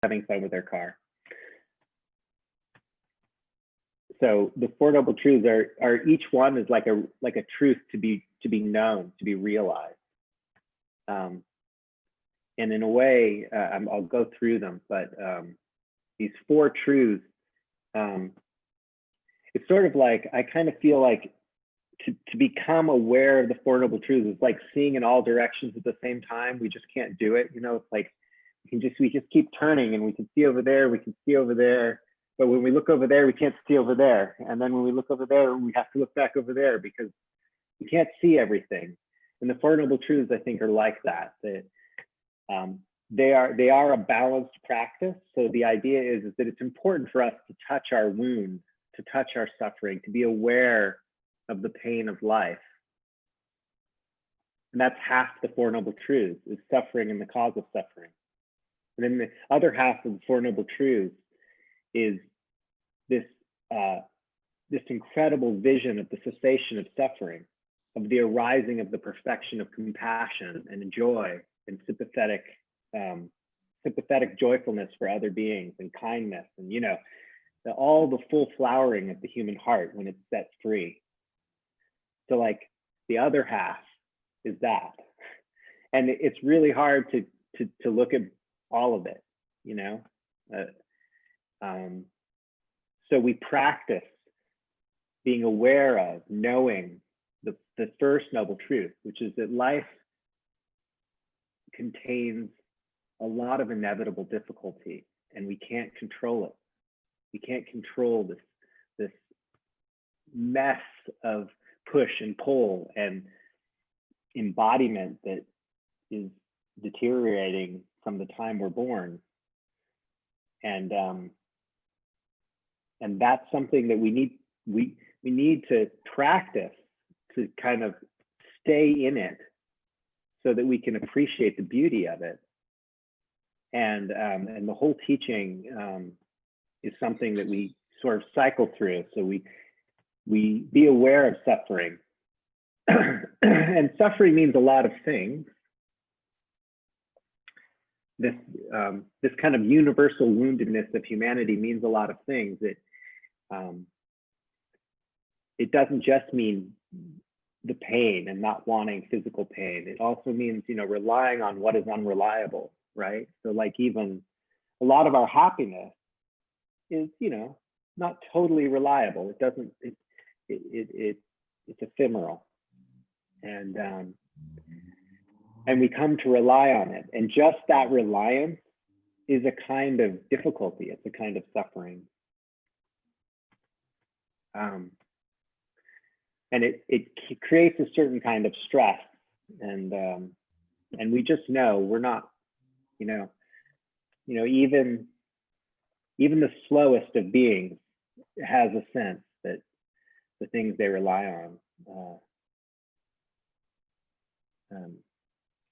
having fun with their car. So the Four Noble Truths are each one is like a truth to be known, to be realized. And in a way, I'll go through them, but these four truths, it's sort of like, I kind of feel like to become aware of the Four Noble Truths is like seeing in all directions at the same time. We just can't do it. You know, it's like we just keep turning, and we can see over there, we can see over there. But when we look over there, we can't see over there. And then when we look over there, we have to look back over there because we can't see everything. And the Four Noble Truths, I think, are like that. That they are a balanced practice. So the idea is that it's important for us to touch our wound, to touch our suffering, to be aware of the pain of life. And that's half the Four Noble Truths, is suffering and the cause of suffering. And then the other half of the Four Noble Truths is this incredible vision of the cessation of suffering, of the arising of the perfection of compassion and joy and sympathetic joyfulness for other beings and kindness, and all the full flowering of the human heart when it's set free. So like the other half is that, and it's really hard to look at all of it, so we practice being aware of, knowing the first noble truth, which is that life contains a lot of inevitable difficulty, and we can't control it. We can't control this mess of push and pull and embodiment that is deteriorating from the time we're born. And that's something that we need to practice to kind of stay in it so that we can appreciate the beauty of it. And the whole teaching is something that we sort of cycle through. So we be aware of suffering. And suffering means a lot of things. This kind of universal woundedness of humanity means a lot of things. It doesn't just mean the pain and not wanting physical pain. It also means, relying on what is unreliable, right? So like even a lot of our happiness is, not totally reliable. It doesn't, it's ephemeral. And we come to rely on it. And just that reliance is a kind of difficulty. It's a kind of suffering. And it creates a certain kind of stress. And we just know we're not, even the slowest of beings has a sense that the things they rely on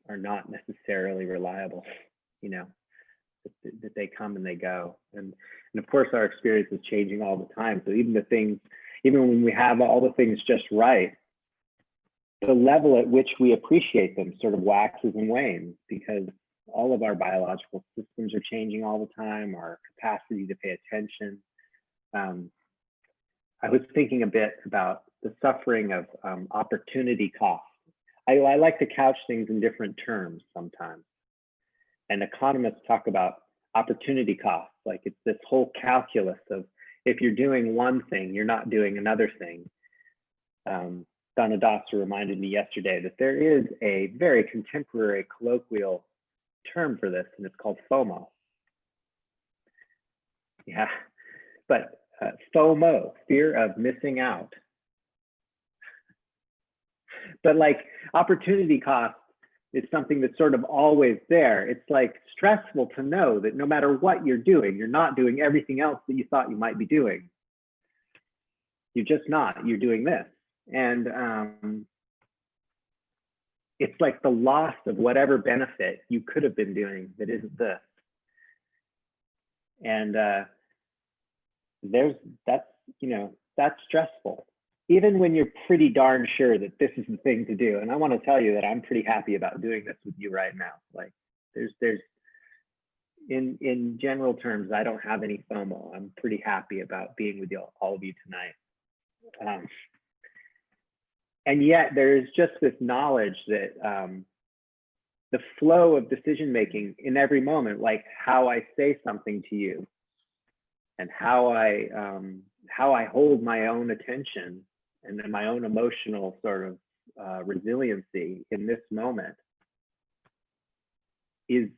are not necessarily reliable, that they come and they go. And of course, our experience is changing all the time. So even when we have all the things just right, the level at which we appreciate them sort of waxes and wanes, because all of our biological systems are changing all the time, our capacity to pay attention. I was thinking a bit about the suffering of opportunity cost. I like to couch things in different terms sometimes. And economists talk about opportunity costs, like it's this whole calculus of if you're doing one thing, you're not doing another thing. Donna Dosser reminded me yesterday that there is a very contemporary colloquial term for this, and it's called FOMO. Yeah, but FOMO, fear of missing out. But like opportunity cost is something that's sort of always there. It's like stressful to know that no matter what you're doing, you're not doing everything else that you thought you might be doing. You're just not, you're doing this. And it's like the loss of whatever benefit you could have been doing that isn't this. And that's stressful, even when you're pretty darn sure that this is the thing to do. And I want to tell you that I'm pretty happy about doing this with you right now. Like there's in general terms, I don't have any FOMO. I'm pretty happy about being with all of you tonight. And yet there is just this knowledge that the flow of decision making in every moment, like how I say something to you, and how I hold my own attention and then my own emotional sort of resiliency in this moment is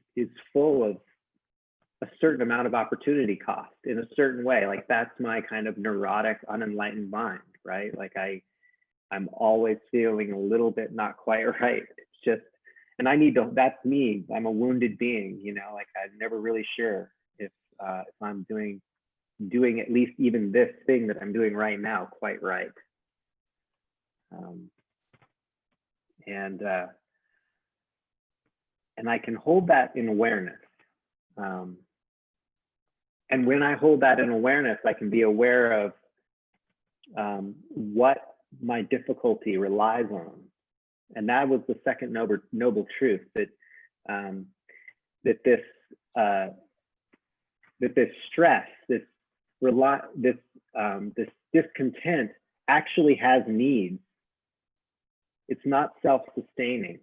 full of a certain amount of opportunity cost in a certain way. Like that's my kind of neurotic, unenlightened mind, right? Like I'm always feeling a little bit not quite right. It's just, and I need to, that's me. I'm a wounded being, you know, like I'm never really sure if I'm doing at least even this thing that I'm doing right now quite right. And I can hold that in awareness. And when I hold that in awareness, I can be aware of what my difficulty relies on. And that was the second noble truth, that this stress, this discontent actually has needs. It's not self-sustaining.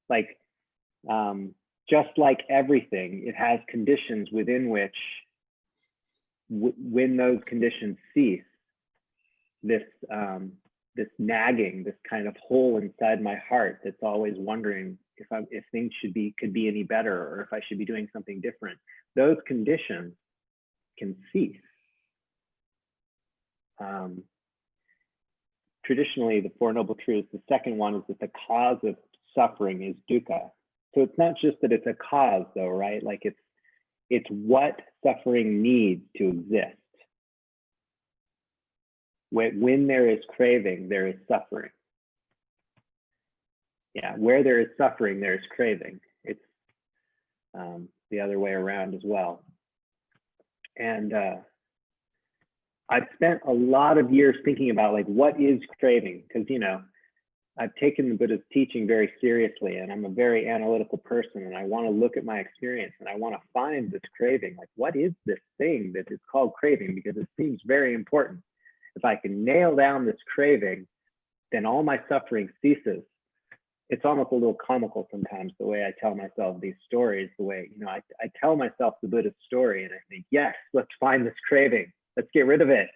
Like, just like everything, it has conditions within which, when those conditions cease, this nagging, this kind of hole inside my heart that's always wondering if things could be any better, or if I should be doing something different, those conditions can cease. Traditionally, the Four Noble Truths, the second one is that the cause of suffering is dukkha. So it's not just that it's a cause, though, right? Like it's what suffering needs to exist. When there is craving, there is suffering. Yeah, where there is suffering, there is craving. It's the other way around as well. And I've spent a lot of years thinking about, like, what is craving? Because, you know, I've taken the Buddha's teaching very seriously, and I'm a very analytical person, and I want to look at my experience, and I want to find this craving. Like, what is this thing that is called craving? Because it seems very important. If I can nail down this craving, then all my suffering ceases. It's almost a little comical sometimes, the way I tell myself these stories, the way, you know, I tell myself the Buddha's story, and I think, yes, let's find this craving. Let's get rid of it.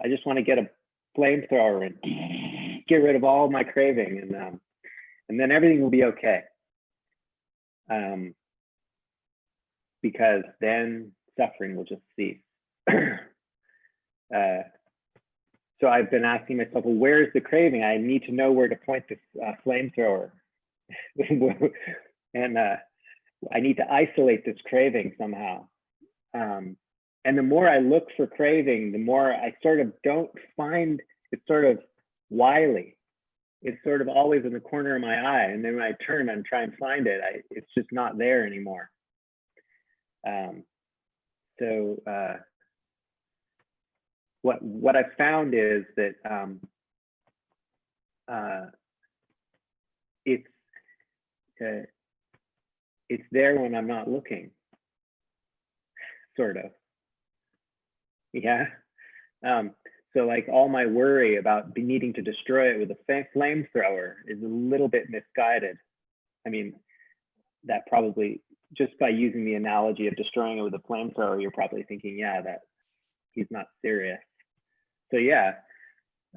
I just want to get a flamethrower and get rid of all my craving, and then everything will be okay. Because then suffering will just cease. So I've been asking myself, well, where's the craving? I need to know where to point this flamethrower. And I need to isolate this craving somehow. And the more I look for craving, the more I sort of don't find, it's sort of wily. It's sort of always in the corner of my eye. And then when I turn and try and find it, it's just not there anymore. What I've found is that it's there when I'm not looking, sort of. Yeah. So like all my worry about needing to destroy it with a flamethrower is a little bit misguided. I mean, that probably, just by using the analogy of destroying it with a flamethrower, you're probably thinking, yeah, that he's not serious. So yeah,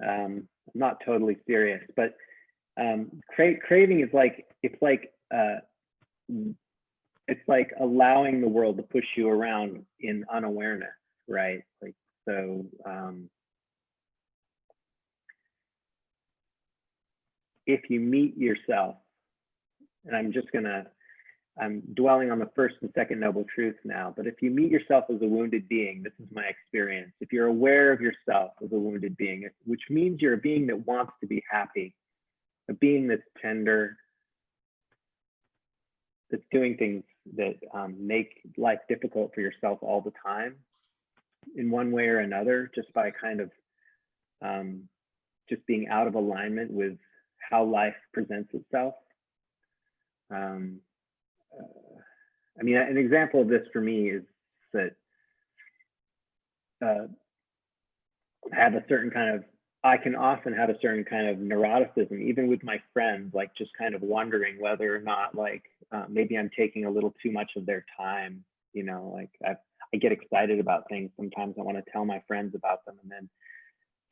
I'm not totally serious, but craving is like, it's like allowing the world to push you around in unawareness, right? Like, so if you meet yourself, and I'm dwelling on the first and second noble truths now, but if you meet yourself as a wounded being, this is my experience. If you're aware of yourself as a wounded being, which means you're a being that wants to be happy, a being that's tender, that's doing things that make life difficult for yourself all the time, in one way or another, just by kind of just being out of alignment with how life presents itself. I mean, an example of this for me is that I have a certain kind of, I can often have a certain kind of neuroticism, even with my friends, like just kind of wondering whether or not like maybe I'm taking a little too much of their time. You know, like I get excited about things. Sometimes I want to tell my friends about them, and then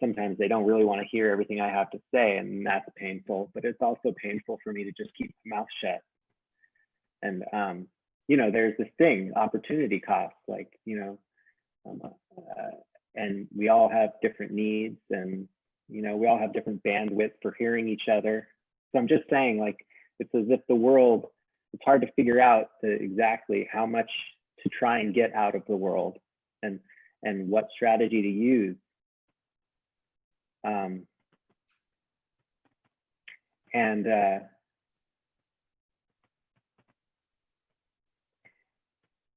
sometimes they don't really want to hear everything I have to say, and that's painful. But it's also painful for me to just keep my mouth shut. And you know, there's this thing, opportunity cost, like, you know, and we all have different needs, and you know, we all have different bandwidth for hearing each other. So I'm just saying, like, it's as if the world, it's hard to figure out exactly how much to try and get out of the world, and what strategy to use.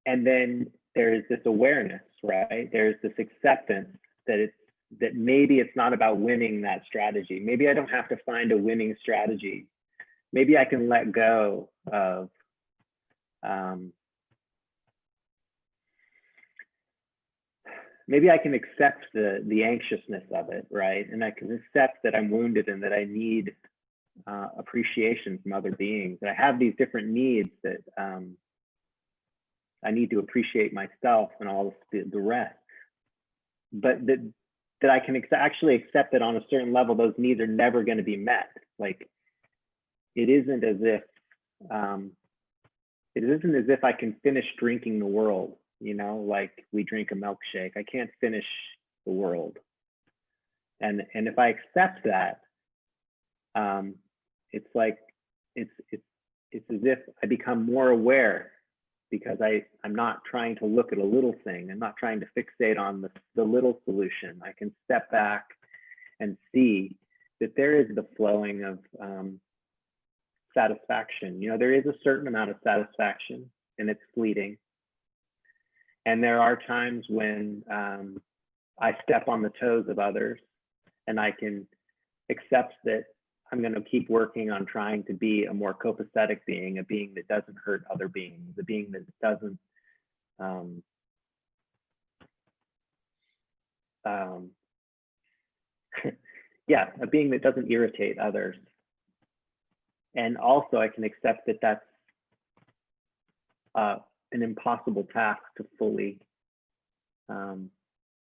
And then there's this awareness, right? There's this acceptance that maybe it's not about winning that strategy. Maybe I don't have to find a winning strategy. Maybe I can let go of maybe I can accept the anxiousness of it, right? And I can accept that I'm wounded and that I need appreciation from other beings. And I have these different needs that I need to appreciate myself and all the rest. But that I can actually accept that on a certain level, those needs are never going to be met. Like, it isn't as if I can finish drinking the world, you know, like we drink a milkshake. I can't finish the world. And if I accept that, it's like, it's as if I become more aware, because I'm not trying to look at a little thing. I'm not trying to fixate on the little solution. I can step back and see that there is the flowing of satisfaction. You know, there is a certain amount of satisfaction, and it's fleeting. And there are times when I step on the toes of others, and I can accept that I'm going to keep working on trying to be a more copacetic being, a being that doesn't hurt other beings, a being that doesn't yeah, a being that doesn't irritate others. And also I can accept that that's an impossible task to fully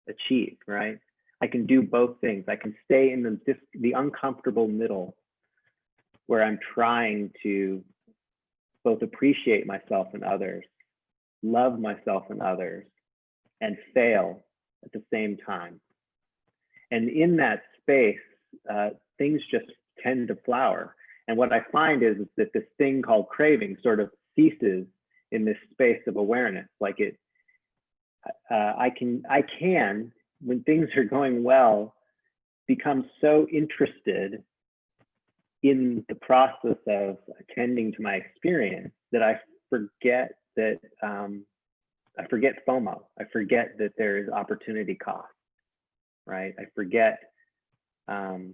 achieve, right? I can do both things. I can stay in the uncomfortable middle, where I'm trying to both appreciate myself and others, love myself and others, and fail at the same time. And in that space, things just tend to flower. And what I find is that this thing called craving sort of ceases in this space of awareness. Like I can, when things are going well, become so interested in the process of attending to my experience that I forget that I forget FOMO. I forget that there is opportunity cost, right? I forget, I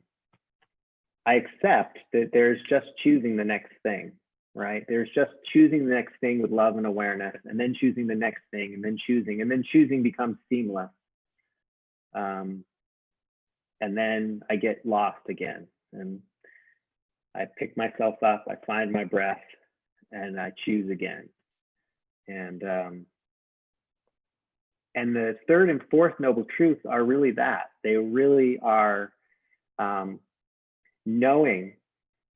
accept that there's just choosing the next thing, right? There's just choosing the next thing with love and awareness, and then choosing the next thing, and then choosing becomes seamless. And then I get lost again, and I pick myself up, I find my breath, and I choose again. And the third and fourth noble truths are really that. They really are knowing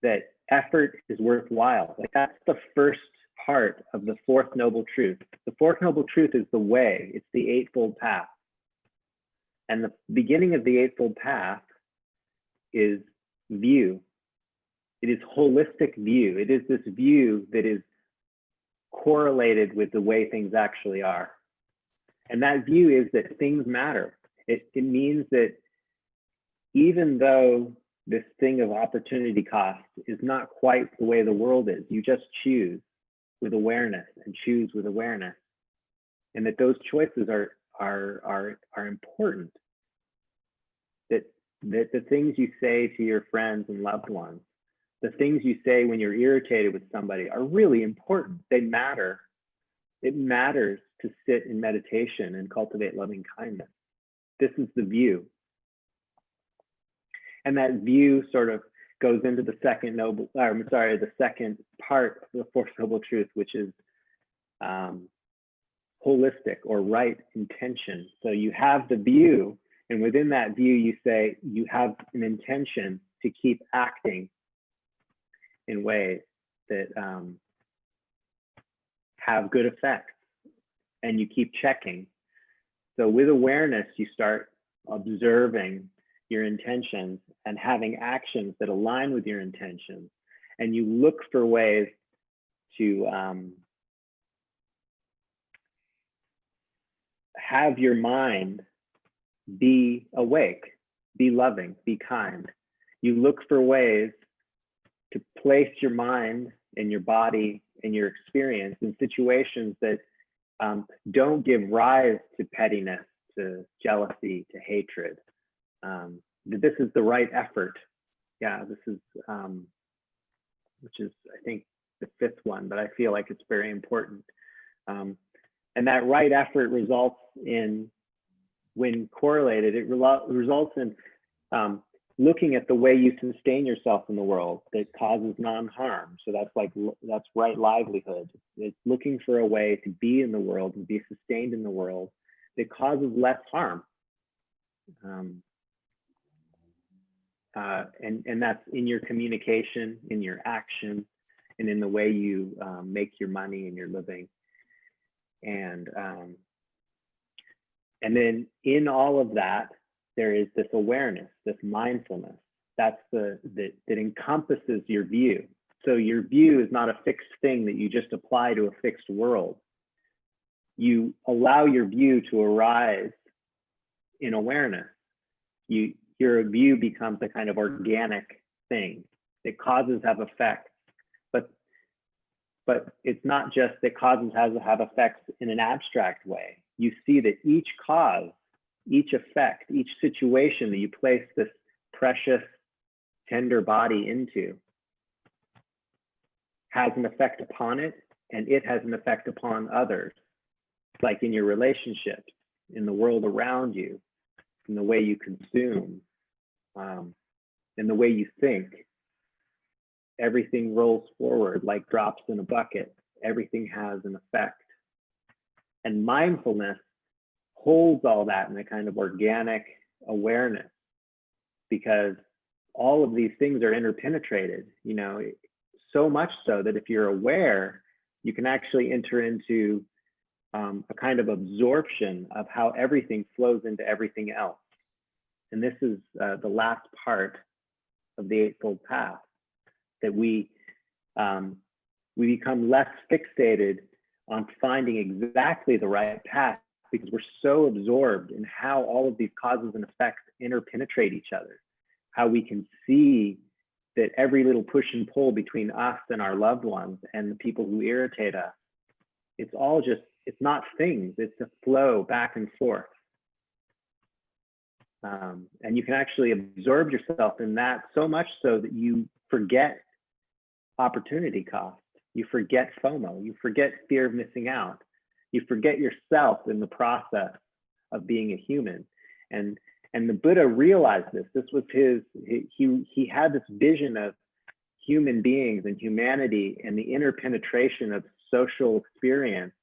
that effort is worthwhile. Like, that's the first part of the fourth noble truth. The fourth noble truth is the way. It's the Eightfold Path. And the beginning of the Eightfold Path is view. It is holistic view. It is this view that is correlated with the way things actually are. And that view is that things matter. It means that even though this thing of opportunity cost is not quite the way the world is, you just choose with awareness and choose with awareness. And that those choices are important. That the things you say to your friends and loved ones, the things you say when you're irritated with somebody, are really important. They matter. It matters to sit in meditation and cultivate loving kindness. This is the view. And that view sort of goes into the second the second part of the Fourth Noble Truth, which is holistic or right intention. So you have the view, and within that view, you say you have an intention to keep acting in ways that have good effects, and you keep checking. So with awareness, you start observing your intentions and having actions that align with your intentions, and you look for ways to have your mind be awake, be loving, be kind. You look for ways to place your mind and your body and your experience in situations that don't give rise to pettiness, to jealousy, to hatred. This is the right effort. Yeah, this is, which is, I think, the fifth one, but I feel like it's very important. And that right effort results in, when correlated, it results in looking at the way you sustain yourself in the world that causes non-harm. So that's right livelihood. It's looking for a way to be in the world and be sustained in the world that causes less harm. And that's in your communication, in your action, and in the way you make your money and your living. And then in all of that, there is this awareness, this mindfulness. That encompasses your view. So your view is not a fixed thing that you just apply to a fixed world. You allow your view to arise in awareness. Your view becomes a kind of organic thing that causes have effects. But it's not just that causes have effects in an abstract way. You see that each cause, each effect, each situation that you place this precious, tender body into has an effect upon it, and it has an effect upon others, like in your relationships, in the world around you, in the way you consume, in the way you think. Everything rolls forward like drops in a bucket. Everything has an effect. And mindfulness holds all that in a kind of organic awareness, because all of these things are interpenetrated, so much so that if you're aware, you can actually enter into a kind of absorption of how everything flows into everything else. And this is the last part of the Eightfold Path, that we become less fixated on finding exactly the right path, because we're so absorbed in how all of these causes and effects interpenetrate each other, how we can see that every little push and pull between us and our loved ones and the people who irritate us, it's not things, it's a flow back and forth. And you can actually absorb yourself in that so much so that you forget opportunity cost. You forget FOMO. You forget fear of missing out. You forget yourself in the process of being a human. And the Buddha realized this. This was he had this vision of human beings and humanity and the interpenetration of social experience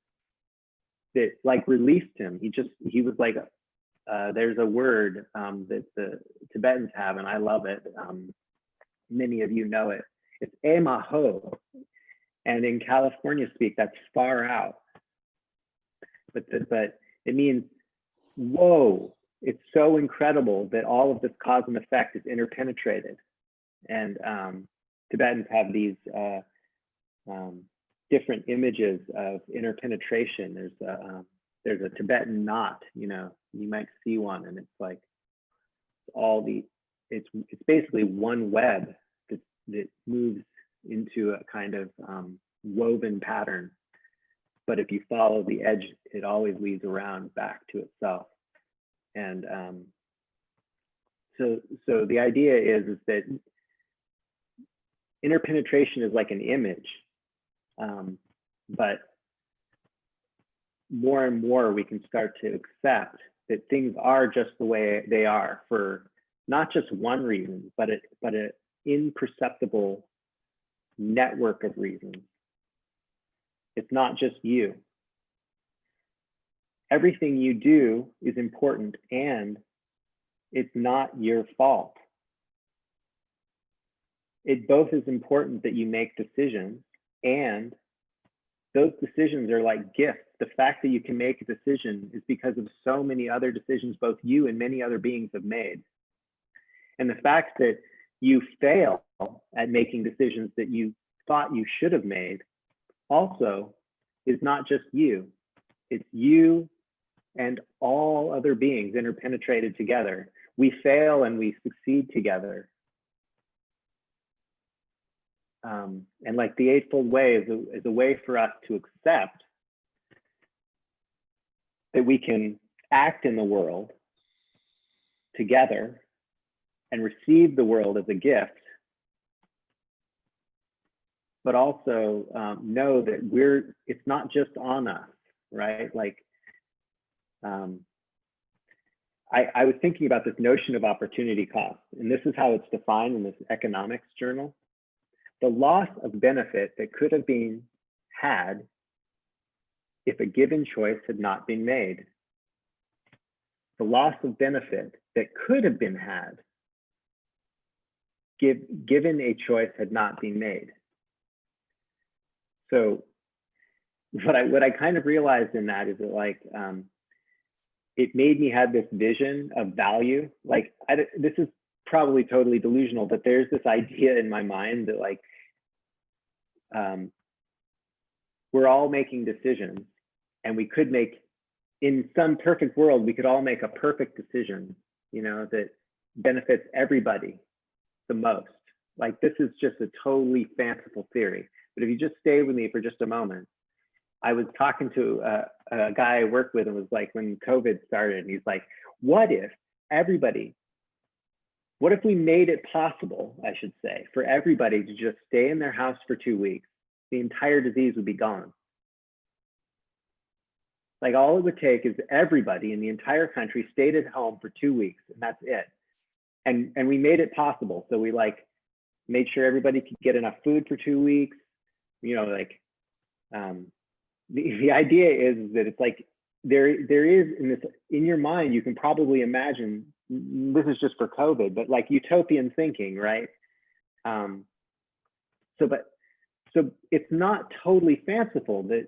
that released him. He was like, there's a word that the Tibetans have, and I love it. Many of you know it. It's emaho. And in California speak, that's far out. But it means, whoa, it's so incredible that all of this cause and effect is interpenetrated. And Tibetans have these different images of interpenetration. There's a Tibetan knot, you might see one, and it's like it's basically one web that moves into a kind of woven pattern. But if you follow the edge, it always leads around back to itself. And so the idea is that interpenetration is like an image, but more and more we can start to accept that things are just the way they are for not just one reason, but an imperceptible network of reasons. It's not just you. Everything you do is important, and it's not your fault. It both is important that you make decisions, and those decisions are like gifts. The fact that you can make a decision is because of so many other decisions both you and many other beings have made. And the fact that you fail at making decisions that you thought you should have made also is not just you. It's you and all other beings interpenetrated together. We fail and we succeed together. And like the Eightfold Way is a way for us to accept that we can act in the world together and receive the world as a gift, but also know that it's not just on us, right? Like, I was thinking about this notion of opportunity cost, and this is how it's defined in this economics journal. The loss of benefit that could have been had if a given choice had not been made. The loss of benefit that could have been had given a choice had not been made. So what I kind of realized in that is that, like, it made me have this vision of value. Like, this is probably totally delusional, but there's this idea in my mind that, like, we're all making decisions, and we could make, in some perfect world, we could all make a perfect decision, you know, that benefits everybody the most. Like, this is just a totally fanciful theory. But if you just stay with me for just a moment, I was talking to a guy I worked with, and was like, when COVID started, and he's like, what if we made it possible, I should say, for everybody to just stay in their house for 2 weeks? The entire disease would be gone. Like, all it would take is everybody in the entire country stayed at home for 2 weeks, and that's it. And we made it possible. So we, like, made sure everybody could get enough food for 2 weeks. You know, like, the idea is that it's like there is in your mind, you can probably imagine, this is just for COVID, but like utopian thinking, right? So it's not totally fanciful that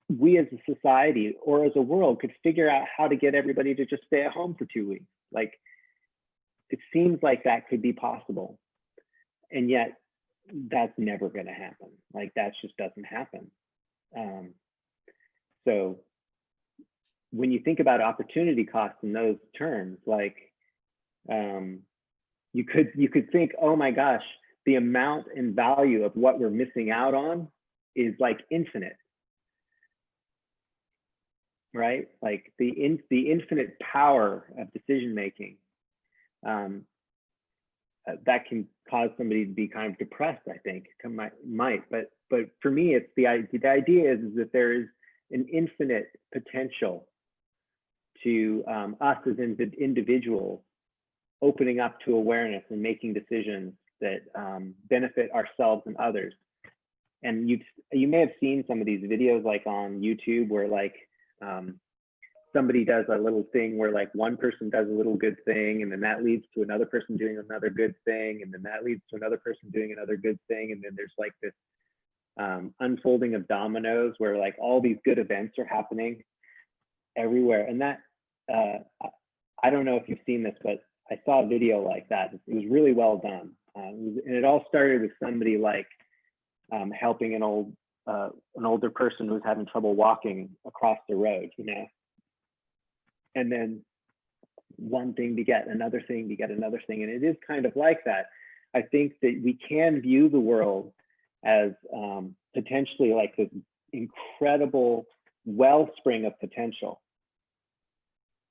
we as a society or as a world could figure out how to get everybody to just stay at home for 2 weeks. Like, it seems like that could be possible, and yet that's never going to happen. Like, that just doesn't happen. So when you think about opportunity costs in those terms, like, you could think, oh my gosh, the amount and value of what we're missing out on is like infinite, right? Like the infinite power of decision making, that can cause somebody to be kind of depressed, I think, might. But for me, it's the idea is that there is an infinite potential to us as individuals opening up to awareness and making decisions that benefit ourselves and others. And you may have seen some of these videos, like on YouTube, where like somebody does a little thing where like one person does a little good thing, and then that leads to another person doing another good thing, and then that leads to another person doing another good thing, and then there's like this unfolding of dominoes where like all these good events are happening everywhere. And that I don't know if you've seen this, but I saw a video like that. It was really well done, and it all started with somebody like helping an older person who was having trouble walking across the road, you know. And then one thing beget another thing, and it is kind of like that. I think that we can view the world as potentially like this incredible wellspring of potential.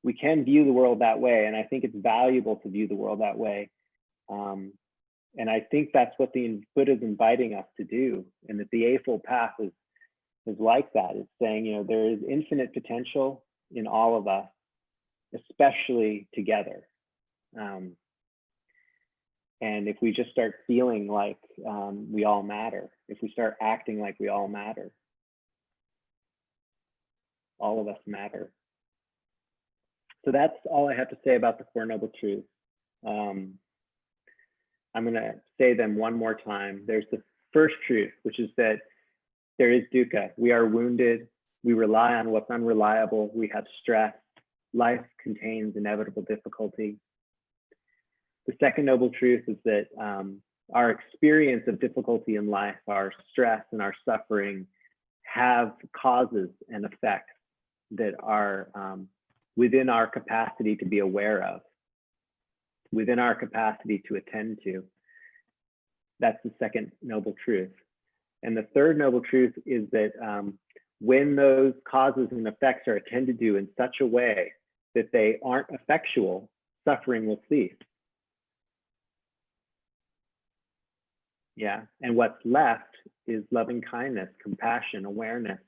We can view the world that way, and I think it's valuable to view the world that way. And I think that's what the Buddha is inviting us to do, and that the Eightfold Path is is like that. It's saying, you know, there is infinite potential in all of us, especially together. And if we just start feeling like we all matter, if we start acting like we all matter, all of us matter. So that's all I have to say about the Four Noble Truths. I'm going to say them one more time. There's the first truth, which is that there is dukkha. We are wounded. We rely on what's unreliable. We have stress. Life contains inevitable difficulty. The second noble truth is that our experience of difficulty in life, our stress and our suffering, have causes and effects that are within our capacity to be aware of, within our capacity to attend to. That's the second noble truth. And the third noble truth is that when those causes and effects are attended to in such a way that they aren't effectual, suffering will cease. Yeah, and what's left is loving kindness, compassion, awareness,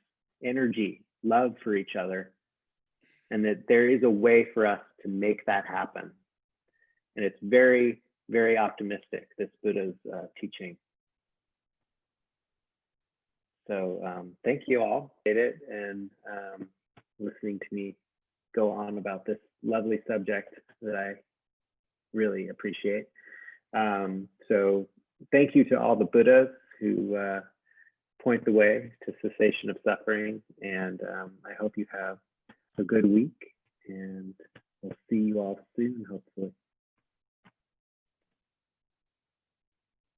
energy, love for each other, and that there is a way for us to make that happen. And it's very, very optimistic, this Buddha's teaching. So thank you all, and listening to me go on about this lovely subject that I really appreciate. So thank you to all the Buddhas who point the way to cessation of suffering. And I hope you have a good week, and we'll see you all soon, hopefully.